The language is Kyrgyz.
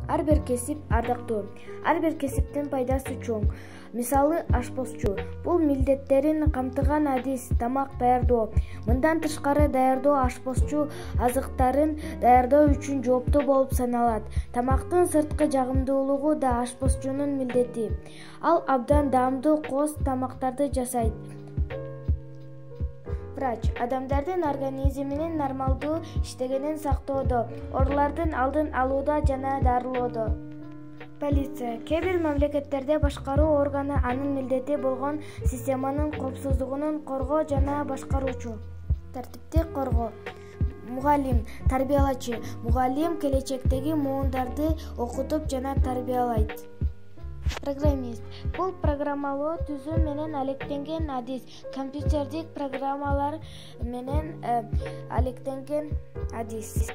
Ар бир кесип ардактуу. Ар бир кесиптин пайдасы чоң. Мисалы, ашпозчу. Бул милдеттерин камтыган адис тамак даярдоо. Мындан тышкары даярдоо ашпозчу азыктарын даярдоо үчүн жооптуу болуп саналат. Тамактын сырткы жагымдуулугу да ашпозчунун милдети. Ал абдан даамдуу кооз тамактарды жасайт. Врач адамдардын организминин нормалдуу иштегенин сактоодо, оорулардын алдын алууда жана дарылоодо. Полиция кээ бир мамлекеттерде башкаруу органы анын милдети болгон системанын коопсуздугун коргоо жана башкаруучу тартипти коргоо. Мугалим, тарбиялачы. Мугалим келечектеги муундарды окутуп жана тарбиялайт. Программист бул программалоо түзүү менен алектенген адис, компьютердик программалар менен алектенген адис.